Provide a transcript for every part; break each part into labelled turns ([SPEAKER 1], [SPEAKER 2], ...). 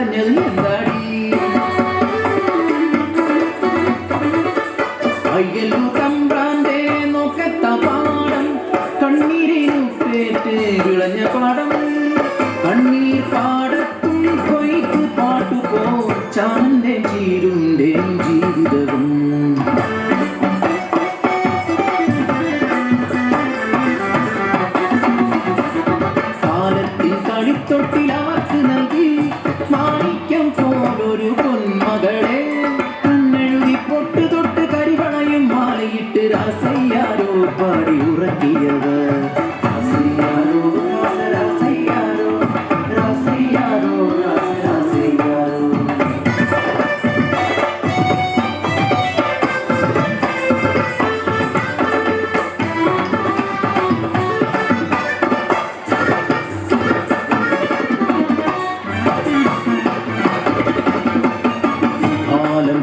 [SPEAKER 1] കരഞ്ഞത് എന്താടി അയ്യല്ലു തമ്പ്രാന്റെ നോക്കത്ത പാടം കണ്ണീരിനു പേറ്റ് വിളഞ്ഞ പാടം കണ്ണീർ പാടത്തും കൊയ്ത്ത് പാട്ടുപോ ചാന്റെ ചീരുന്റെ ജീവിതവും കാലത്തിൽ കളിത്തൊട്ടിൽ അവർക്ക് നൽകി മാണിക്യം പോലൊരു പൊന്മകളെ കണ്ണെഴുതി പൊട്ട് തൊട്ട് കരിവളയും മാലയിട്ട് രാസയ്യാരോ പാടി ഉറക്കിയവർ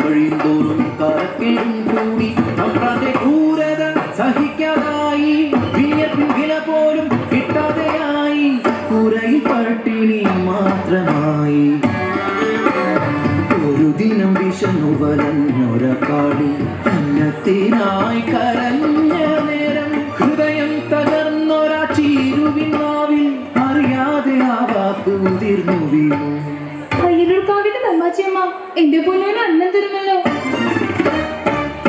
[SPEAKER 1] കഴിയുമ്പോഴും കരക്കിലും കൂടി നമ്മുടെ ക്രൂരത സഹിക്കാതായി വിയർപ്പിൻ വില പോലും കിട്ടാതെയായി കുരയിൽ പട്ടിണി മാത്രമായി ഒരു ദിനം വിഷന്നു വലഞ്ഞൊരക്കാടി അന്നത്തിനായി കരഞ്ഞ നേരം ഹൃദയം തകർന്നൊരാ ചീരുവിനാവിൽ അറിയാതെ ആ വാക്ക് ഉതിർന്നു വീണു
[SPEAKER 2] എന്റെ പൊന്നോന് അന്നം തരുമല്ലോ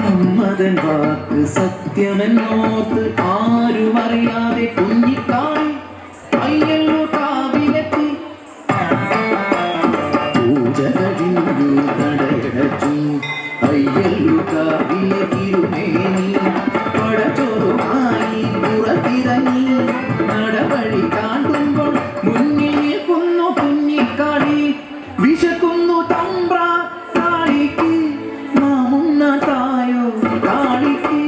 [SPEAKER 1] അമ്മതൻ വാക്ക് സത്യമെന്നോർത്ത് ആരും അറിയാതെ കുഞ്ഞിക്കാണി അയ്യല്ലോ കാവിലെത്തി പൂജ കഴിഞ്ഞു നടയടച്ചു അയ്യല്ലോ കാവിലെ തിരുമേനി പടച്ചോറുമായി പുറത്തിറങ്ങി നടവഴി കാണുമ്പോൾ മുന്നിൽ നിൽക്കുന്നു കുഞ്ഞിക്കാളി വിശക്കുന്നു തമ്പ്ര കാളിക്ക് നാമുണ്ണായോ കാളിക്ക്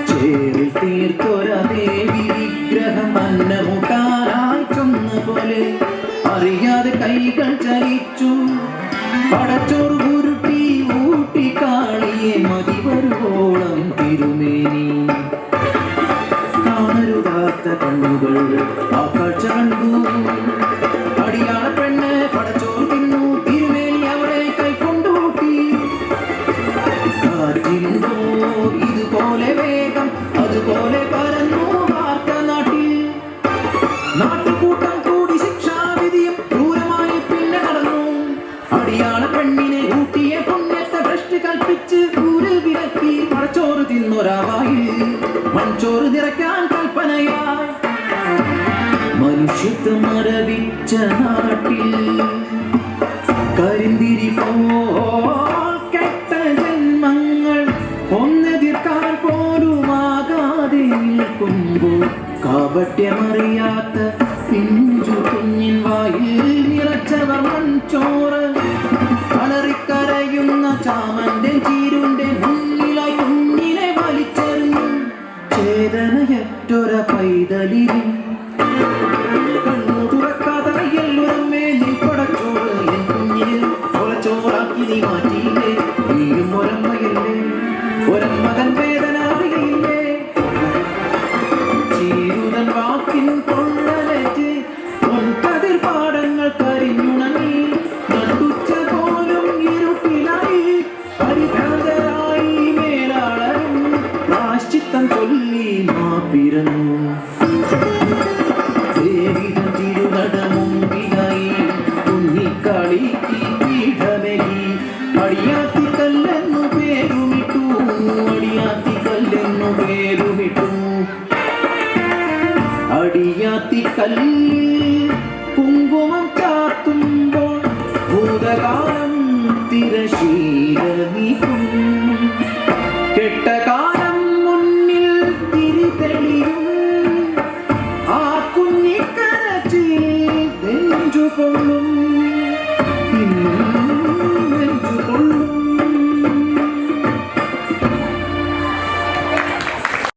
[SPEAKER 1] ചേരിൽ തീർത്തൊര ദേവി വിഗ്രഹം അന്നമുട്ടാനായി ചൊന്ന പോലെ അറിയാതെ കൈകൾ ചലിച്ചു പടച്ചോറ് ഉരുട്ടി ഊട്ടി കാളിയെ മതി വരുവോളം തിരുമേനി കാണരുതാത്ത കണ്ണുകൾ ആ കാഴ്ച കണ്ടു അടിയാള പെണ്ണ് പടച്ചോർ തിന്നു തിരുമേനി അവളെ കൈക്കൊണ്ടൂട്ടി കാറ്റിനുണ്ടോ ഇതുപോലെ വേഗം അതുപോലെ പരന്നു വാർത്ത നാട്ടിൽ നാട്ടുകൂട്ടം കൂടി ശിക്ഷാവിധിയും ക്രൂരമായി പിന്നെ നടന്നു അടിയാള പെണ്ണിനെ ഊട്ടിയ പുണ്യത്തെ ഭ്രഷ്ട് കൽപ്പിച്ച് ഊര് വിലക്കി പടച്ചോറ് തിന്നൊരാവായി മൺചോറ് നിറയ്ക്കാൻ കൽപ്പനയായി മനുഷ്യത്വം മരവിച്ച നാട്ടിൽ കരിന്തിരി കെട്ട ജന്മങ്ങൾ ഒന്നെതിർക്കാൻ പോലുമാകാതെ നിൽക്കുമ്പോൾ കാപട്യമറിയാത്ത പിഞ്ചു കുഞ്ഞിൻ വായിൽ നിറച്ചവർ മൺചോറ് കളറിക്കരയുന്ന ചാമന്റെ ചീരുന്റെ മുന്നിലായി കുഞ്ഞിനെ വലിച്ചെറിഞ്ഞു ചേതനയറ്റൊര പൈതലിലും നീ മാറ്റിയില്ലേ നീയും ഒരമ്മയല്ലേ ഒരമ്മതൻ വേദന അറിയില്ലേ ചീരുതൻ വാക്കിൻ കൊള്ളലേറ്റ് പൊൻകതിർ പാടങ്ങൾ കരിഞ്ഞുണങ്ങി നട്ടുച്ച പോലും ഇരുട്ടിലായി പരിഭ്രാന്തരായി മേലാളരും പ്രാശ്ചിത്തം ചൊല്ലി മാപ്പിരന്നു ദേവിതൻ തിരുനടമുമ്പിലായി കുഞ്ഞിക്കാളിക്ക് പീഠമേകി അടിയാത്തിക്കല്ലെന്നു പേരുമിട്ടു അടിയാത്തിക്കല്ലെന്നു പേരുമിട്ടു അടിയാത്തിക്കല്ലിൽ കുങ്കുമം ചാർത്തുമ്പോൾ ഭൂതകാലം തിരശീല